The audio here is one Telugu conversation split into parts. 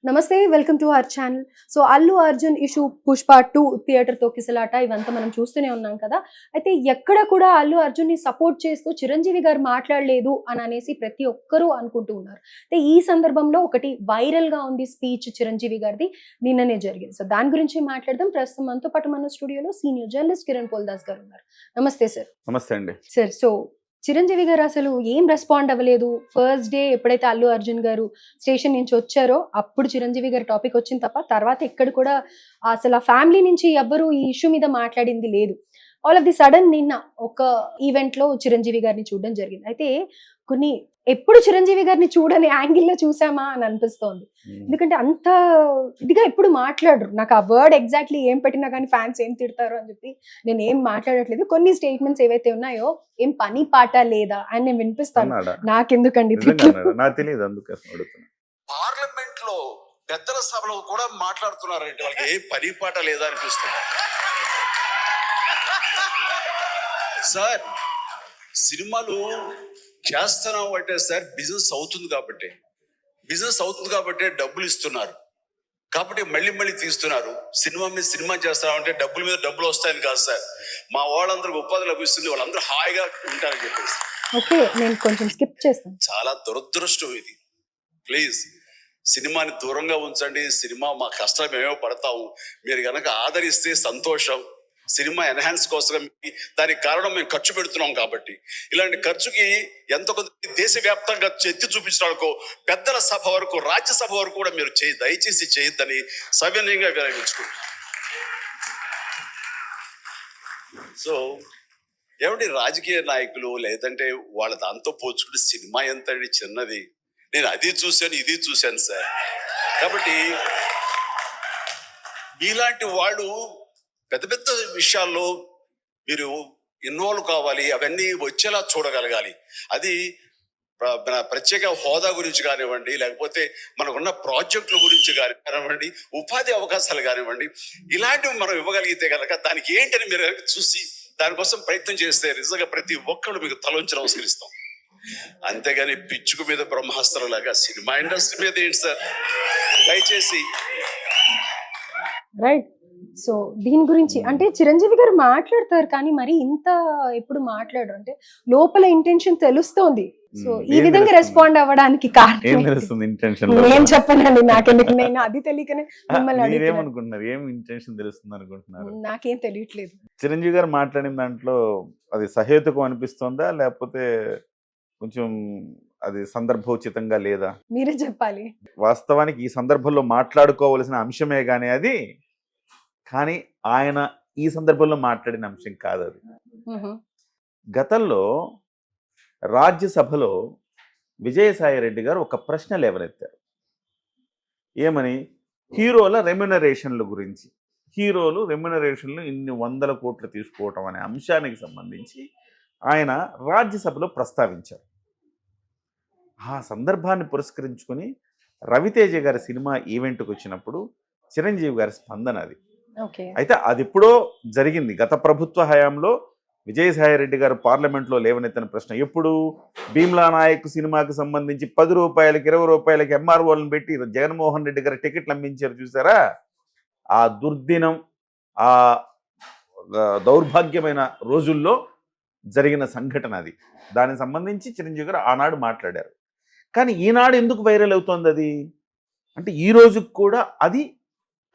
నమస్తే welcome to our channel. So Allu Arjun issue, Pushpa 2 theatre తొక్కిసలాట ఇవంతా మనం చూస్తూనే ఉన్నాం కదా. అయితే ఎక్కడ కూడా అల్లు అర్జున్ని సపోర్ట్ చేస్తూ చిరంజీవి గారు మాట్లాడలేదు అని అనేసి ప్రతి ఒక్కరూ అనుకుంటూ ఉన్నారు. అయితే ఈ సందర్భంలో ఒకటి వైరల్ గా ఉంది స్పీచ్ చిరంజీవి గారిది, నిన్ననే జరిగింది. సో దాని గురించి మాట్లాడదాం. ప్రస్తుతం మనతో పాటు మన స్టూడియోలో సీనియర్ జర్నలిస్ట్ కిరణ్ పోల్దాస్ గారు ఉన్నారు. నమస్తే సార్. నమస్తే అండి. సార్, సో చిరంజీవి గారు అసలు ఏం రెస్పాండ్ అవ్వలేదు. ఫస్ట్ డే ఎప్పుడైతే అల్లు అర్జున్ గారు స్టేషన్ నుంచి వచ్చారో అప్పుడు చిరంజీవి గారి టాపిక్ వచ్చింది తప్ప తర్వాత ఎక్కడ కూడా అసలు ఆ ఫ్యామిలీ నుంచి ఎవ్వరు ఈ ఇష్యూ మీద మాట్లాడింది లేదు. ఆల్ ఆఫ్ ది సడన్ నిన్న ఒక ఈవెంట్ లో చిరంజీవి గారిని చూడడం జరిగింది. అయితే కొన్ని ఎప్పుడు చిరంజీవి గారిని చూడని యాంగిల్లో చూసామా అని అనిపిస్తోంది. ఎందుకంటే అంత ఇదిగా ఎప్పుడు మాట్లాడరు. నాకు ఆ వర్డ్ ఎగ్జాక్ట్లీ ఏం పెట్టినా కానీ ఫ్యాన్స్ ఏం తిడతారు అని చెప్పి నేను ఏం మాట్లాడట్లేదు. కొన్ని స్టేట్మెంట్స్ ఏవైతే ఉన్నాయో ఏం పని పాట లేదా అని నేను వినిపిస్తాను. నాకెందుకండి నాకు తెలియదు, అందుకే పార్లమెంట్ లో పెద్దల సభలో కూడా మాట్లాడుతున్నారంటే వాళ్ళకి ఏ పని పాట లేదా అనిపిస్తుంది. సార్ సినిమాలు చేస్తున్నాం అంటే సార్ బిజినెస్ అవుతుంది కాబట్టి డబ్బులు ఇస్తున్నారు కాబట్టి మళ్ళీ తీస్తున్నారు. సినిమా మీద సినిమా చేస్తున్నాం అంటే డబ్బుల మీద డబ్బులు వస్తాయని కాదు సార్. మా వాళ్ళందరికి ఉపాధి లభిస్తుంది, వాళ్ళందరూ హాయిగా ఉంటారని చెప్పేసి. ఓకే, నేను కొంచెం స్కిప్ చేస్తాను. చాలా దురదృష్టం ఇది. ప్లీజ్ సినిమాని దూరంగా ఉంచండి. సినిమా మా కష్టాలు మేమేమో పడతాము, మీరు కనుక ఆదరిస్తే సంతోషం. సినిమా ఎన్హాన్స్ కోసం దానికి కారణం మేము ఖర్చు పెడుతున్నాం కాబట్టి ఇలాంటి ఖర్చుకి ఎంతో కొంత దేశవ్యాప్తంగా ఎత్తి చూపించడానికో పెద్దల సభ వరకు రాజ్యసభ వరకు కూడా మీరు దయచేసి చేయొద్దని సవినయంగా విరమించుకుంటున్నాం. సో ఏమంటే రాజకీయ నాయకులు లేదంటే వాళ్ళ దాంతో పోల్చుకుంటే సినిమా ఎంత చిన్నది. నేను అది చూశాను ఇది చూశాను సార్. కాబట్టి మీలాంటి వాళ్ళు పెద్ద పెద్ద విషయాల్లో మీరు ఇన్వాల్వ్ కావాలి, అవన్నీ వచ్చేలా చూడగలగాలి. అది ప్రత్యేక హోదా గురించి కానివ్వండి, లేకపోతే మనకున్న ప్రాజెక్టుల గురించి కానివ్వండి, ఉపాధి అవకాశాలు కానివ్వండి, ఇలాంటివి మనం ఇవ్వగలిగితే కనుక దానికి ఏంటని మీరు చూసి దానికోసం ప్రయత్నం చేస్తే నిజంగా ప్రతి ఒక్కరు మీకు తలొంచి నమస్కరిస్తాం. అంతేగాని పిచ్చుకు మీద బ్రహ్మాస్త్రం లాగా సినిమా ఇండస్ట్రీ మీద ఏంటి సార్, దయచేసి. రైట్. సో దీని గురించి అంటే చిరంజీవి గారు మాట్లాడతారు కానీ మరి ఇంత ఎప్పుడు మాట్లాడరు. అంటే లోపల ఇంటెన్షన్ తెలుస్తోంది. సో ఈ విధంగా రెస్పాండ్ అవ్వడానికి కారణం నేను చెప్పనండి, నాకెందుకు, నేను అది తెలియకనే మిమ్మల్ని అడుగుతున్నాను. ఏం ఇంటెన్షన్ తెలుస్తుంది అనుకుంటున్నారు? నాకేం తెలియట్లేదు. చిరంజీవి గారు మాట్లాడిన దాంట్లో అది సహేతుకం అనిపిస్తుందా లేకపోతే కొంచెం అది సందర్భోచితంగా లేదా? మీరే చెప్పాలి. వాస్తవానికి ఈ సందర్భంలో మాట్లాడుకోవలసిన అంశమే కానీ అది, కానీ ఆయన ఈ సందర్భంలో మాట్లాడిన అంశం కాదు అది. గతంలో రాజ్యసభలో విజయసాయి రెడ్డి గారు ఒక ప్రశ్న లేవనెత్తారు. ఏమని? హీరోల రెమ్యునరేషన్ల గురించి. హీరోలు రెమ్యునరేషన్లు ఇన్ని 100 కోట్లు తీసుకోవటం అనే అంశానికి సంబంధించి ఆయన రాజ్యసభలో ప్రస్తావించారు. ఆ సందర్భాన్ని పురస్కరించుకొని రవితేజ గారి సినిమా ఈవెంట్కి వచ్చినప్పుడు చిరంజీవి గారి స్పందన అది. అయితే అది ఎప్పుడో జరిగింది. గత ప్రభుత్వ హయాంలో విజయసాయి రెడ్డి గారు పార్లమెంట్లో లేవనెత్తిన ప్రశ్న. ఎప్పుడు? భీమ్లా నాయక్ సినిమాకి సంబంధించి 10 రూపాయలకి 20 రూపాయలకి ఎంఆర్ఓలను పెట్టి జగన్మోహన్ రెడ్డి గారు టికెట్లు అమ్మించారు చూసారా? ఆ దుర్దినం, ఆ దౌర్భాగ్యమైన రోజుల్లో జరిగిన సంఘటన అది. దానికి సంబంధించి చిరంజీవి గారు ఆనాడు మాట్లాడారు. కానీ ఈనాడు ఎందుకు వైరల్ అవుతోంది అది అంటే ఈ రోజుకి కూడా అది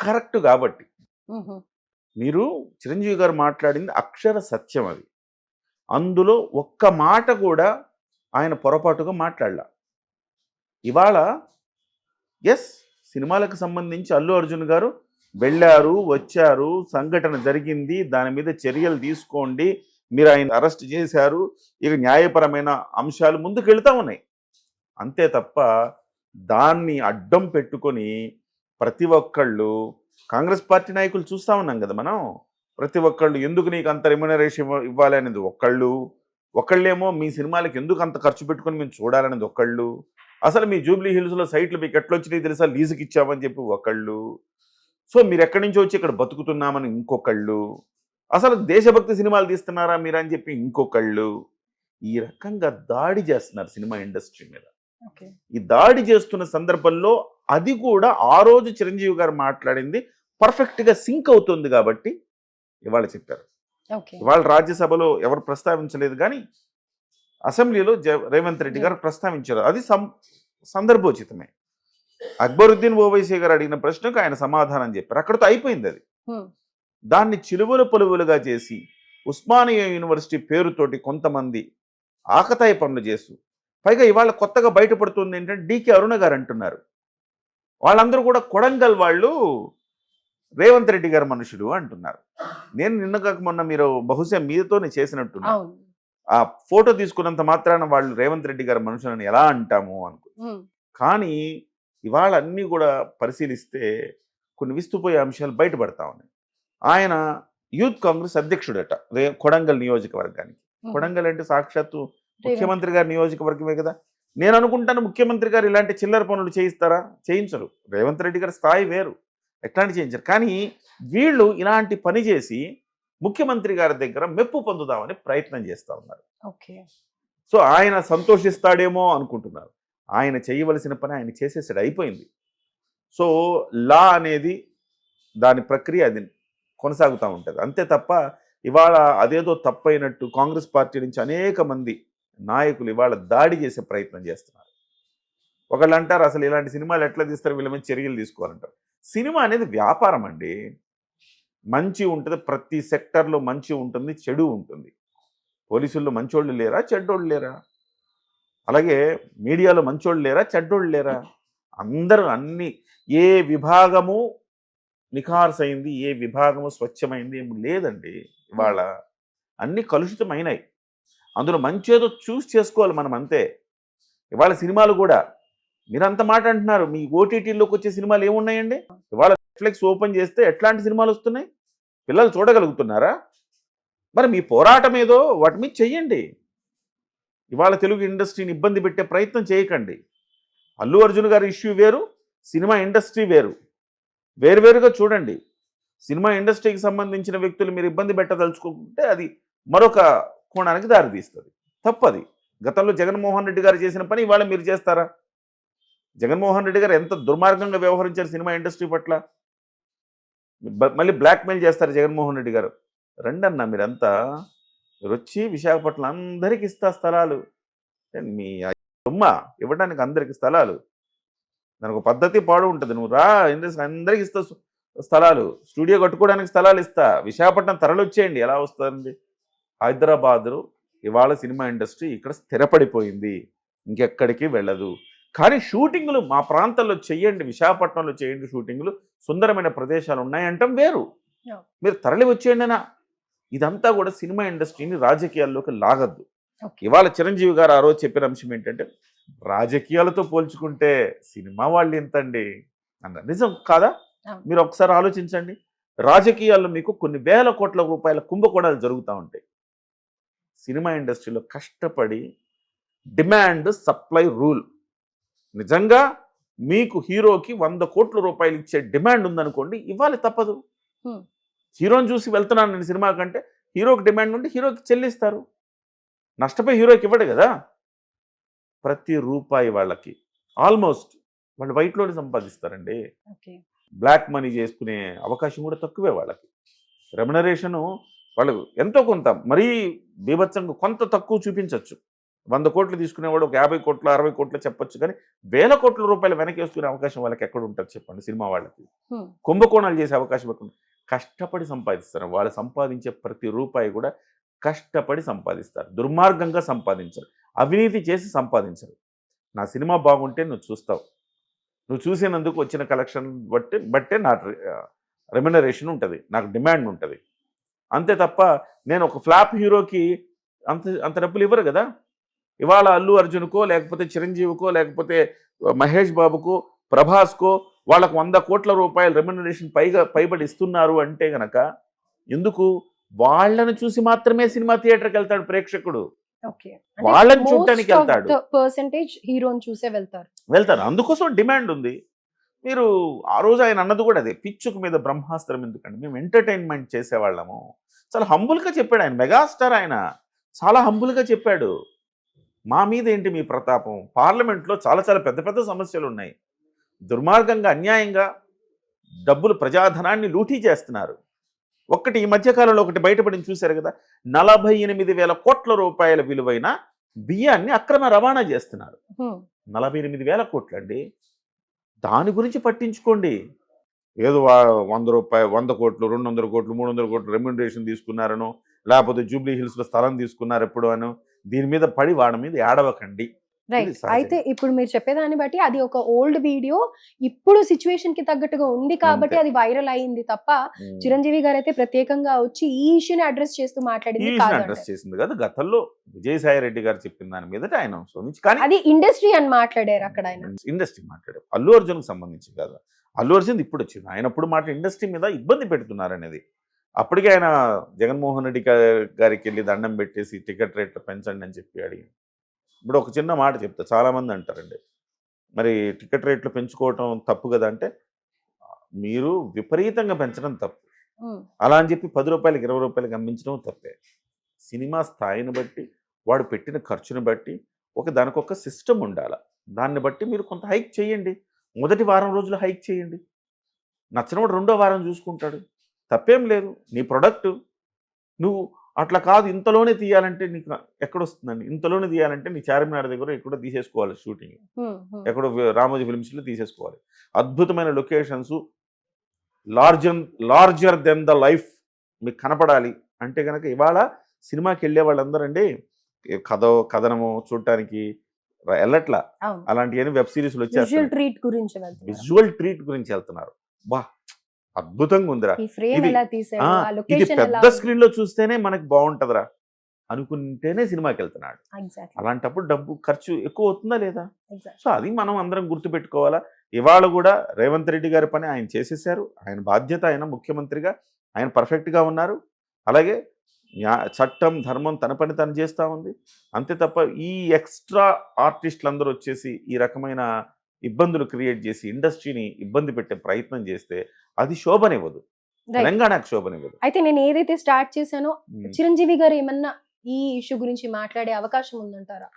కరెక్ట్ కాబట్టి. మీరు చిరంజీవి గారు మాట్లాడింది అక్షర సత్యం అది. అందులో ఒక్క మాట కూడా ఆయన పొరపాటుగా మాట్లాడలా. ఇవాళ సినిమాలకు సంబంధించి అల్లు అర్జున్ గారు వెళ్ళారు, వచ్చారు, సంఘటన జరిగింది, దాని మీద చర్యలు తీసుకోండి, మీరు ఆయన అరెస్ట్ చేశారు, ఇక న్యాయపరమైన అంశాలు ముందుకు వెళ్తూ ఉన్నాయి. అంతే తప్ప దాన్ని అడ్డం పెట్టుకొని ప్రతి ఒక్కళ్ళు, కాంగ్రెస్ పార్టీ నాయకులు చూస్తూ ఉన్నాం కదా మనం, ప్రతి ఒక్కళ్ళు ఎందుకు నీకు అంత రెమ్యునరేషన్ ఇవ్వాలి అనేది ఒకళ్ళేమో మీ సినిమాలకు ఎందుకు అంత ఖర్చు పెట్టుకొని మేము చూడాలనేది ఒకళ్ళు, అసలు మీ జూబ్లీ హిల్స్లో సైట్లు మీకు ఎట్లా వచ్చినాయి తెలుసా, లీజుకి ఇచ్చామని చెప్పి ఒకళ్ళు, సో మీరు ఎక్కడి నుంచి వచ్చి ఇక్కడ బతుకుతున్నామని ఇంకొకళ్ళు, అసలు దేశభక్తి సినిమాలు తీస్తున్నారా మీరని చెప్పి ఇంకొకళ్ళు. ఈ రకంగా దాడి చేస్తున్నారు సినిమా ఇండస్ట్రీ మీద. ఈ దాడి చేస్తున్న సందర్భంలో అది కూడా ఆ రోజు చిరంజీవి గారు మాట్లాడింది పర్ఫెక్ట్గా సింక్ అవుతుంది కాబట్టి ఇవాళ చెప్పారు. ఓకే. ఇవాళ రాజ్యసభలో ఎవరు ప్రస్తావించలేదు కానీ అసెంబ్లీలో రేవంత్ రెడ్డి గారు ప్రస్తావించారు. అది సందర్భోచితమే. అక్బరుద్దీన్ ఓవైసీ గారు అడిగిన ప్రశ్నకు ఆయన సమాధానం చెప్పారు. అక్కడితో అయిపోయింది అది. దాన్ని చిలువలు పొలువులుగా చేసి ఉస్మానియా యూనివర్సిటీ పేరుతోటి కొంతమంది ఆకతాయి పనులు చేస్తూ, పైగా ఇవాళ కొత్తగా బయటపడుతుంది ఏంటంటే డీకే అరుణ గారు అంటున్నారు, వాళ్ళందరూ కూడా కొడంగల్ వాళ్ళు రేవంత్ రెడ్డి గారు మనుషులు అంటున్నారు. నేను నిన్న కాక మొన్న మీరు బహుశా మీతోనే చేసినట్టున్నా, ఆ ఫోటో తీసుకున్నంత మాత్రాన వాళ్ళు రేవంత్ రెడ్డి గారి మనుషులని ఎలా అంటాము అనుకో. కానీ ఇవాళ అన్నీ కూడా పరిశీలిస్తే కొన్ని విస్తుపోయే అంశాలు బయటపడతా ఉన్నాయి. ఆయన యూత్ కాంగ్రెస్ అధ్యక్షుడట కొడంగల్ నియోజకవర్గానికి. కొడంగల్ అంటే సాక్షాత్తు ముఖ్యమంత్రి గారి నియోజకవర్గమే కదా. నేను అనుకుంటాను ముఖ్యమంత్రి గారు ఇలాంటి చిల్లర పనులు చేయిస్తారా? చేయించరు. రేవంత్ రెడ్డి గారి స్థాయి వేరు, ఎట్లాంటి చేయించరు. కానీ వీళ్ళు ఇలాంటి పని చేసి ముఖ్యమంత్రి గారి దగ్గర మెప్పు పొందుదామని ప్రయత్నం చేస్తూ ఉన్నారు. సో ఆయన సంతోషిస్తాడేమో అనుకుంటున్నారు. ఆయన చేయవలసిన పని ఆయన చేసేసాడు, అయిపోయింది. సో లా అనేది దాని ప్రక్రియ అది కొనసాగుతూ ఉంటుంది అంతే తప్ప ఇవాళ అదేదో తప్పైనట్టు కాంగ్రెస్ పార్టీ నుంచి అనేక మంది నాయకులు ఇవాళ దాడి చేసే ప్రయత్నం చేస్తున్నారు. ఒకళ్ళు అంటారు అసలు ఇలాంటి సినిమాలు ఎట్లా తీస్తారు, వీళ్ళ మీద చర్యలు తీసుకోవాలంటారు. సినిమా అనేది వ్యాపారం అండి. మంచి ఉంటుంది, ప్రతి సెక్టర్లో మంచి ఉంటుంది, చెడు ఉంటుంది. పోలీసుల్లో మంచోళ్ళు లేరా, చెడ్డోళ్ళు లేరా? అలాగే మీడియాలో మంచోళ్ళు లేరా, చెడ్డోళ్ళు లేరా? అందరూ అన్ని, ఏ విభాగము నిఖార్సైంది, ఏ విభాగము స్వచ్ఛమైంది ఏమి లేదండి. ఇవాళ అన్ని కలుషితమైనాయి. అందులో మంచేదో చూస్ చేసుకోవాలి మనం, అంతే. ఇవాళ సినిమాలు కూడా మీరంత మాట అంటున్నారు, మీ ఓటీటీలోకి వచ్చే సినిమాలు ఏమున్నాయండి? ఇవాళ నెట్ఫ్లిక్స్ ఓపెన్ చేస్తే ఎట్లాంటి సినిమాలు వస్తున్నాయి? పిల్లలు చూడగలుగుతున్నారా? మరి మీ పోరాటం ఏదో వాటి మీద చెయ్యండి. ఇవాళ తెలుగు ఇండస్ట్రీని ఇబ్బంది పెట్టే ప్రయత్నం చేయకండి. అల్లు అర్జున్ గారి ఇష్యూ వేరు, సినిమా ఇండస్ట్రీ వేరు, వేరువేరుగా చూడండి. సినిమా ఇండస్ట్రీకి సంబంధించిన వ్యక్తులు మీరు ఇబ్బంది పెట్టదలుచుకుంటే అది మరొక కోణానికి దారితీస్తుంది, తప్పది. గతంలో జగన్మోహన్ రెడ్డి గారు చేసిన పని ఇవాళ మీరు చేస్తారా? జగన్మోహన్ రెడ్డి గారు ఎంత దుర్మార్గంగా వ్యవహరించారు సినిమా ఇండస్ట్రీ పట్ల. మళ్ళీ బ్లాక్మెయిల్ చేస్తారు జగన్మోహన్ రెడ్డి గారు. రండన్నా మీరంతా, మీరు వచ్చి విశాఖపట్నం అందరికి ఇస్తా స్థలాలు, మీ అమ్మ ఇవ్వడానికి అందరికి స్థలాలు, దానికి ఒక పద్ధతి పాడు ఉంటుంది. నువ్వు రా ఇండస్ట్రీ అందరికి ఇస్తా స్థలాలు, స్టూడియో కట్టుకోవడానికి స్థలాలు ఇస్తా, విశాఖపట్నం తరలిచ్చేయండి. ఎలా వస్తుంది? హైదరాబాదు ఇవాళ సినిమా ఇండస్ట్రీ ఇక్కడ స్థిరపడిపోయింది, ఇంకెక్కడికి వెళ్ళదు. కానీ షూటింగ్లు మా ప్రాంతాల్లో చెయ్యండి, విశాఖపట్నంలో చేయండి షూటింగ్లు, సుందరమైన ప్రదేశాలు ఉన్నాయంటాం వేరు. మీరు తరలి వచ్చేయండినా. ఇదంతా కూడా సినిమా ఇండస్ట్రీని రాజకీయాల్లోకి లాగద్దు. ఇవాళ చిరంజీవి గారు ఆ రోజు చెప్పిన అంశం ఏంటంటే, రాజకీయాలతో పోల్చుకుంటే సినిమా వాళ్ళు ఎంతండి అన్నారు. నిజం కాదా? మీరు ఒకసారి ఆలోచించండి. రాజకీయాల్లో మీకు కొన్ని వేల కోట్ల రూపాయల కుంభకోణాలు జరుగుతూ ఉంటాయి. సినిమా ఇండస్ట్రీలో కష్టపడి డిమాండ్ సప్లై రూల్, నిజంగా మీకు హీరోకి 100 కోట్ల రూపాయలు ఇచ్చే డిమాండ్ ఉందనుకోండి, ఇవ్వాలి, తప్పదు. హీరోని చూసి వెళ్తున్నాను నేను సినిమా కంటే, హీరోకి డిమాండ్ ఉంటే హీరోకి చెల్లిస్తారు. నష్టపోయి హీరోకి ఇవ్వడు కదా. ప్రతి రూపాయి వాళ్ళకి ఆల్మోస్ట్ వాళ్ళు వైట్లోనే సంపాదిస్తారండి. బ్లాక్ మనీ చేసుకునే అవకాశం కూడా తక్కువే వాళ్ళకి. రెమ్యునరేషను వాళ్ళు ఎంతో కొంత, మరీ బీభత్సంగా కొంత తక్కువ చూపించవచ్చు. 100 కోట్లు తీసుకునేవాడు ఒక 50 కోట్లు 60 కోట్లు చెప్పొచ్చు, కానీ వేల కోట్ల రూపాయలు వెనక్కి వేసుకునే అవకాశం వాళ్ళకి ఎక్కడ ఉంటుంది చెప్పండి? సినిమా వాళ్ళకి కుంభకోణాలు చేసే అవకాశం ఎక్కడ? కష్టపడి సంపాదిస్తారు. వాళ్ళు సంపాదించే ప్రతి రూపాయి కూడా కష్టపడి సంపాదిస్తారు, దుర్మార్గంగా సంపాదించరు, అవినీతి చేసి సంపాదించరు. నా సినిమా బాగుంటే నువ్వు చూస్తావు, నువ్వు చూసినందుకు వచ్చిన కలెక్షన్ బట్టే నా రెమ్యునరేషన్ ఉంటుంది, నాకు డిమాండ్ ఉంటుంది, అంతే తప్ప నేను ఒక ఫ్లాప్ హీరోకి అంత డబ్బులు ఇవ్వరు కదా. ఇవాళ అల్లు అర్జున్కో, లేకపోతే చిరంజీవికో, లేకపోతే మహేష్ బాబుకో, ప్రభాస్కో వాళ్ళకు 100 కోట్ల రూపాయల రెమ్యునరేషన్ పైబడి ఇస్తున్నారు అంటే గనక, ఎందుకు? వాళ్ళని చూసి మాత్రమే సినిమా థియేటర్కి వెళ్తాడు ప్రేక్షకుడు, వాళ్ళని చూడటానికి వెళ్తాడు. హీరోని చూసే వెళ్తారు. అందుకోసం డిమాండ్ ఉంది. మీరు ఆ రోజు ఆయన అన్నది కూడా అదే, పిచ్చుకు మీద బ్రహ్మాస్త్రం ఎందుకండి, మేము ఎంటర్టైన్మెంట్ చేసేవాళ్ళము. చాలా హంబుల్గా చెప్పాడు ఆయన, మెగాస్టార్ ఆయన, చాలా హంబుల్గా చెప్పాడు. మా మీద ఏంటి మీ ప్రతాపం? పార్లమెంట్లో చాలా చాలా పెద్ద పెద్ద సమస్యలు ఉన్నాయి, దుర్మార్గంగా అన్యాయంగా డబ్బులు ప్రజాధనాన్ని లూటీ చేస్తున్నారు. ఒక్కటి ఈ మధ్యకాలంలో ఒకటి బయటపడింది చూశారు కదా, 48,000 కోట్ల రూపాయల విలువైన బియ్యాన్ని అక్రమ రవాణా చేస్తున్నారు. 48,000 కోట్లు అండి. దాని గురించి పట్టించుకోండి. ఏదో 100 కోట్లు 200 కోట్లు 300 కోట్లు రెమ్యూనరేషన్ తీసుకున్నారనో, లేకపోతే జూబ్లీ హిల్స్లో స్థలం తీసుకున్నారు ఎప్పుడు అనో, దీని మీద పడి వాడి మీద ఏడవకండి. రైట్. ఇది సహజం. అయితే ఇప్పుడు మీరు చెప్పేదాన్ని బట్టి అది ఒక ఓల్డ్ వీడియో, ఇప్పుడు సిచ్యువేషన్ కి తగ్గట్టుగా ఉంది కాబట్టి అంతే. అది వైరల్ అయింది తప్ప చిరంజీవి గారు అయితే ప్రత్యేకంగా వచ్చి ఈ ఇష్యూని అడ్రస్ చేస్తూ మాట్లాడింది కాదు అడ్రస్ అంటారు. చేసింది కదా, గతంలో విజయసాయి రెడ్డి గారు చెప్పిన దాని మీద ఆయన స్పందించి, కానీ అది ఇండస్ట్రీ అని మాట్లాడారు అక్కడ ఆయన. ఇండస్ట్రీ మాట్లాడారు. అల్లు అర్జున్కి సంబంధించి కాదు. అల్లు అర్జున్ ఇప్పుడు వచ్చింది, ఆయన అప్పుడు మాట ఇండస్ట్రీ మీద ఇబ్బంది పెడుతున్నారు అనేది. అప్పటికే ఆయన జగన్మోహన్ రెడ్డి గారికి వెళ్ళి దండం పెట్టేసి టికెట్ రేట్లు పెంచండి అని చెప్పి అడిగి. ఇప్పుడు ఒక చిన్న మాట చెప్తా, చాలామంది అంటారండి మరి టికెట్ రేట్లు పెంచుకోవటం తప్పు కదా అంటే, మీరు విపరీతంగా పెంచడం తప్పు. అలా అని చెప్పి 10 రూపాయలకి 20 రూపాయలకి అమ్మించడం తప్పే. సినిమా స్థాయిని బట్టి, వాడు పెట్టిన ఖర్చుని బట్టి దానికి ఒక సిస్టమ్ ఉండాలి. దాన్ని బట్టి మీరు కొంత హైక్ చేయండి. మొదటి వారం రోజులు హైక్ చేయండి. నచ్చినవాడు రెండో వారం చూసుకుంటాడు, తప్పేం లేదు. నీ ప్రొడక్ట్ నువ్వు అట్లా కాదు, ఇంతలోనే తీయాలంటే నీకు ఎక్కడొస్తుందండి? ఇంతలోనే తీయాలంటే నీ చార్మినార్ దగ్గర ఎక్కడో తీసేసుకోవాలి షూటింగ్, ఎక్కడో రామోజీ ఫిల్మ్స్లో తీసేసుకోవాలి. అద్భుతమైన locations, larger than the life మీకు కనపడాలి అంటే కనుక ఇవాళ సినిమాకి వెళ్ళే వాళ్ళందరండి కథనము చూడటానికి వెళ్ళట్లా. అలాంటి వెబ్ సిరీస్లు వచ్చేసి విజువల్ ట్రీట్ గురించి వెళ్తున్నారు. బా అద్భుతంగా ఉందిరా, ఇది పెద్ద స్క్రీన్ లో చూస్తేనే మనకి బాగుంటదిరా అనుకుంటేనే సినిమాకి వెళ్తున్నాడు. అలాంటప్పుడు డబ్బు ఖర్చు ఎక్కువ అవుతుందా లేదా? సో అది మనం అందరం గుర్తుపెట్టుకోవాలా. ఇవాళ కూడా రేవంత్ రెడ్డి గారి పని ఆయన చేసేసారు. ఆయన బాధ్యత, ఆయన ముఖ్యమంత్రిగా ఆయన పర్ఫెక్ట్గా ఉన్నారు. అలాగే చట్టం ధర్మం తన పని తను చేస్తూ ఉంది. అంతే తప్ప ఈ ఎక్స్ట్రా ఆర్టిస్టులు అందరూ వచ్చేసి ఈ రకమైన ఇబ్బందులు క్రియేట్ చేసి ఇండస్ట్రీని ఇబ్బంది పెట్టే ప్రయత్నం చేస్తే అది శోభనివ్వదు, తెలంగాణకు శోభనివ్వదు. అయితే నేను ఏదైతే స్టార్ట్ చేశానో చిరంజీవి గారు ఏమన్నా ఈ ఇష్యూ గురించి మాట్లాడే అవకాశం ఉందంటారా?